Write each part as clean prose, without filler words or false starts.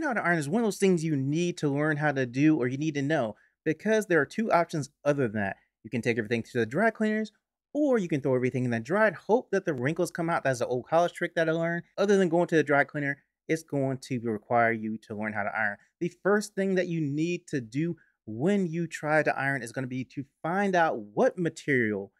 how to iron is one of those things you need to learn how to do or you need to know because there are two options other than that. You can take everything to the dry cleaners or you can throw everything in the dryer, hope that the wrinkles come out. That's an old college trick that I learned. Other than going to the dry cleaner, it's going to require you to learn how to iron. The first thing that you need to do when you try to iron is going to be to find out what material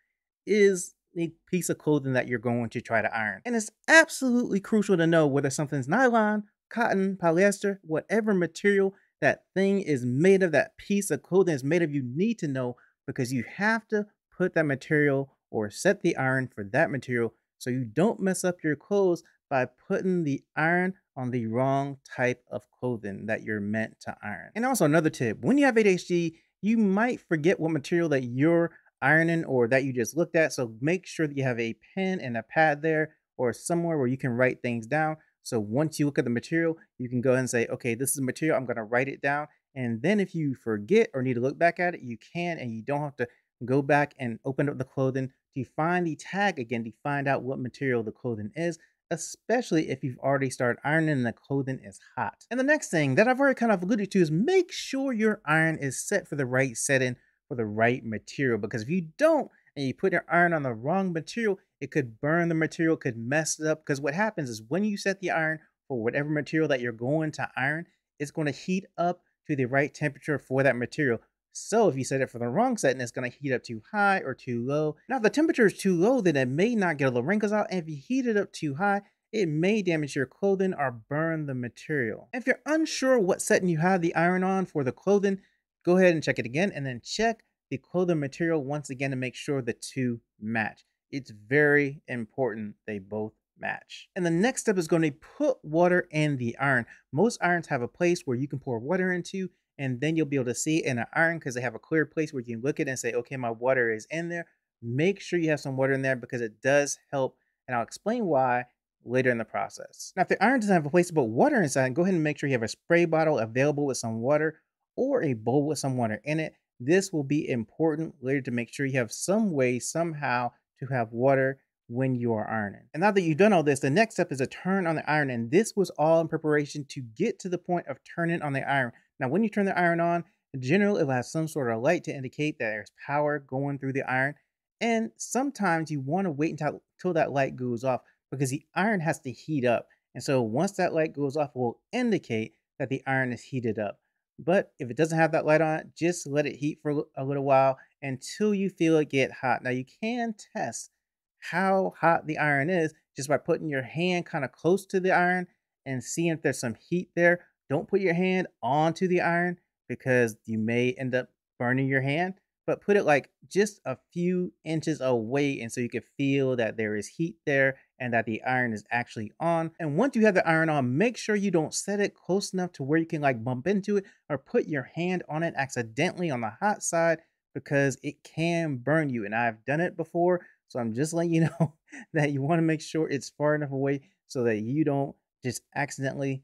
is a piece of clothing that you're going to try to iron. And it's absolutely crucial to know whether something's nylon, cotton, polyester, whatever material that thing is made of, that piece of clothing is made of, you need to know because you have to put that material or set the iron for that material so you don't mess up your clothes by putting the iron on the wrong type of clothing that you're meant to iron. And also another tip, when you have ADHD, you might forget what material that you're ironing or that you just looked at. So make sure that you have a pen and a pad there or somewhere where you can write things down. So once you look at the material, you can go ahead and say, okay, this is the material, I'm going to write it down. And then if you forget or need to look back at it, you can, and you don't have to go back and open up the clothing to find the tag again to find out what material the clothing is, especially if you've already started ironing and the clothing is hot. And the next thing that I've already kind of alluded to is make sure your iron is set for the right setting for the right material, because if you don't and you put your iron on the wrong material, it could burn the material, could mess it up. Because what happens is when you set the iron for whatever material that you're going to iron, it's going to heat up to the right temperature for that material. So if you set it for the wrong setting, it's going to heat up too high or too low. Now, if the temperature is too low, then it may not get all the wrinkles out. And if you heat it up too high, it may damage your clothing or burn the material. If you're unsure what setting you have the iron on for the clothing, go ahead and check it again and then check the clothing material once again to make sure the two match. It's very important they both match. And the next step is going to put water in the iron. Most irons have a place where you can pour water into, and then you'll be able to see it in an iron because they have a clear place where you can look at it and say, okay, my water is in there. Make sure you have some water in there because it does help. And I'll explain why later in the process. Now, if the iron doesn't have a place to put water inside, go ahead and make sure you have a spray bottle available with some water or a bowl with some water in it. This will be important later to make sure you have some way, somehow, to have water when you are ironing. And now that you've done all this, the next step is to turn on the iron. And this was all in preparation to get to the point of turning on the iron. Now, when you turn the iron on, in general, it will have some sort of light to indicate that there's power going through the iron. And sometimes you want to wait until that light goes off because the iron has to heat up. And so once that light goes off, it will indicate that the iron is heated up. But if it doesn't have that light on it, just let it heat for a little while until you feel it get hot. Now you can test how hot the iron is just by putting your hand kind of close to the iron and seeing if there's some heat there. Don't put your hand onto the iron because you may end up burning your hand, but put it like just a few inches away and so you can feel that there is heat there and that the iron is actually on. And once you have the iron on, make sure you don't set it close enough to where you can like bump into it or put your hand on it accidentally on the hot side because it can burn you. And I've done it before. So I'm just letting you know that you want to make sure it's far enough away so that you don't just accidentally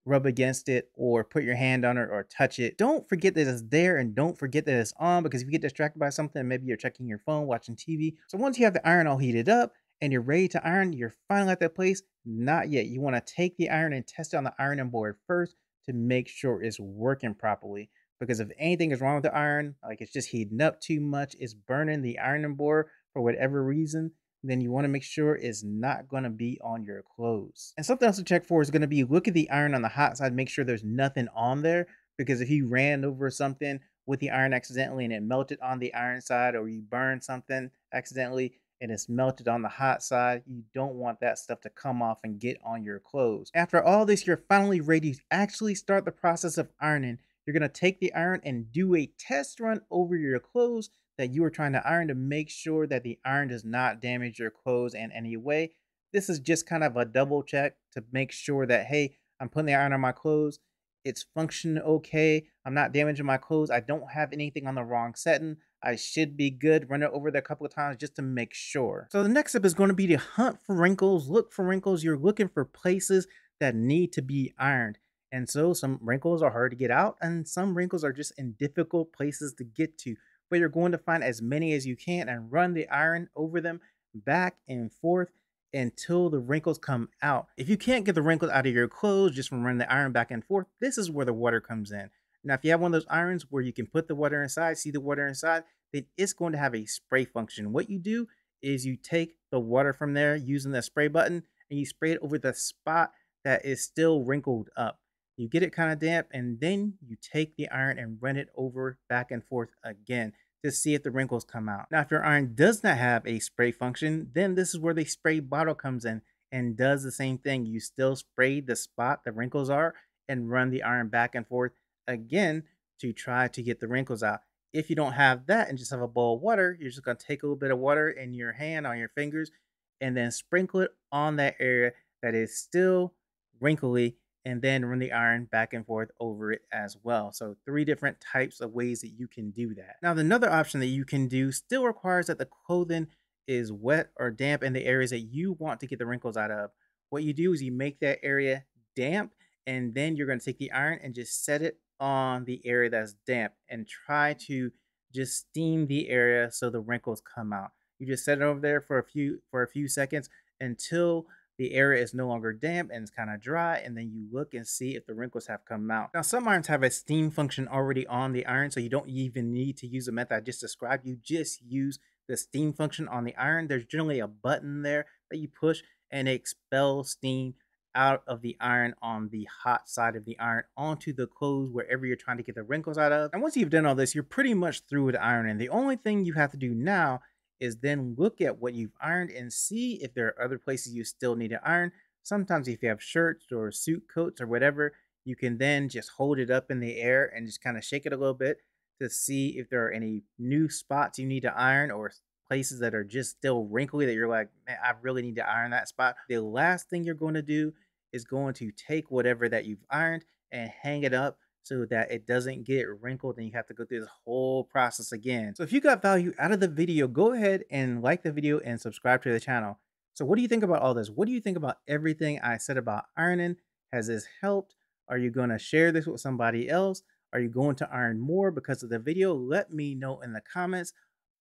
rub against it or put your hand on it or touch it. Don't forget that it's there and don't forget that it's on because if you get distracted by something, maybe you're checking your phone, watching TV. So once you have the iron all heated up and you're ready to iron, you're finally at that place. Not yet. You want to take the iron and test it on the ironing board first to make sure it's working properly. Because if anything is wrong with the iron, like it's just heating up too much, it's burning the ironing board for whatever reason, then you want to make sure it's not going to be on your clothes. And something else to check for is going to be look at the iron on the hot side, make sure there's nothing on there. Because if you ran over something with the iron accidentally and it melted on the iron side, or you burned something accidentally and it's melted on the hot side, you don't want that stuff to come off and get on your clothes. After all this, you're finally ready to actually start the process of ironing. You're going to take the iron and do a test run over your clothes that you are trying to iron to make sure that the iron does not damage your clothes in any way. This is just kind of a double check to make sure that, hey, I'm putting the iron on my clothes. It's functioning okay. I'm not damaging my clothes. I don't have anything on the wrong setting. I should be good. Run it over there a couple of times just to make sure. So the next step is going to be to hunt for wrinkles, look for wrinkles. You're looking for places that need to be ironed. And so some wrinkles are hard to get out and some wrinkles are just in difficult places to get to. But you're going to find as many as you can and run the iron over them back and forth until the wrinkles come out. If you can't get the wrinkles out of your clothes just from running the iron back and forth, this is where the water comes in. Now, if you have one of those irons where you can put the water inside, see the water inside, then it's going to have a spray function. What you do is you take the water from there using the spray button and you spray it over the spot that is still wrinkled up. You get it kind of damp, and then you take the iron and run it over back and forth again to see if the wrinkles come out. Now, if your iron does not have a spray function, then this is where the spray bottle comes in and does the same thing. You still spray the spot the wrinkles are and run the iron back and forth again to try to get the wrinkles out. If you don't have that and just have a bowl of water, you're just going to take a little bit of water in your hand on your fingers and then sprinkle it on that area that is still wrinkly, and then run the iron back and forth over it as well. So 3 different types of ways that you can do that. Now, another option that you can do still requires that the clothing is wet or damp in the areas that you want to get the wrinkles out of. What you do is you make that area damp, and then you're going to take the iron and just set it on the area that's damp and try to just steam the area so the wrinkles come out. You just set it over there for a few seconds until the area is no longer damp and it's kind of dry, and then you look and see if the wrinkles have come out. Now, some irons have a steam function already on the iron, so you don't even need to use the method I just described. You just use the steam function on the iron. There's generally a button there that you push and it expels steam out of the iron on the hot side of the iron onto the clothes wherever you're trying to get the wrinkles out of. And once you've done all this, you're pretty much through with ironing. The only thing you have to do now is then look at what you've ironed and see if there are other places you still need to iron. Sometimes if you have shirts or suit coats or whatever, you can then just hold it up in the air and just kind of shake it a little bit to see if there are any new spots you need to iron or places that are just still wrinkly that you're like, man, I really need to iron that spot. The last thing you're going to do is going to take whatever that you've ironed and hang it up so that it doesn't get wrinkled and you have to go through this whole process again. So if you got value out of the video, go ahead and like the video and subscribe to the channel. So what do you think about all this? What do you think about everything I said about ironing? Has this helped? Are you going to share this with somebody else? Are you going to iron more because of the video? Let me know in the comments.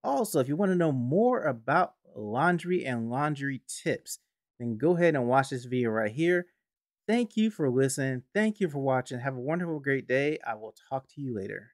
Also, if you want to know more about laundry and laundry tips, then go ahead and watch this video right here. Thank you for listening. Thank you for watching. Have a wonderful, great day. I will talk to you later.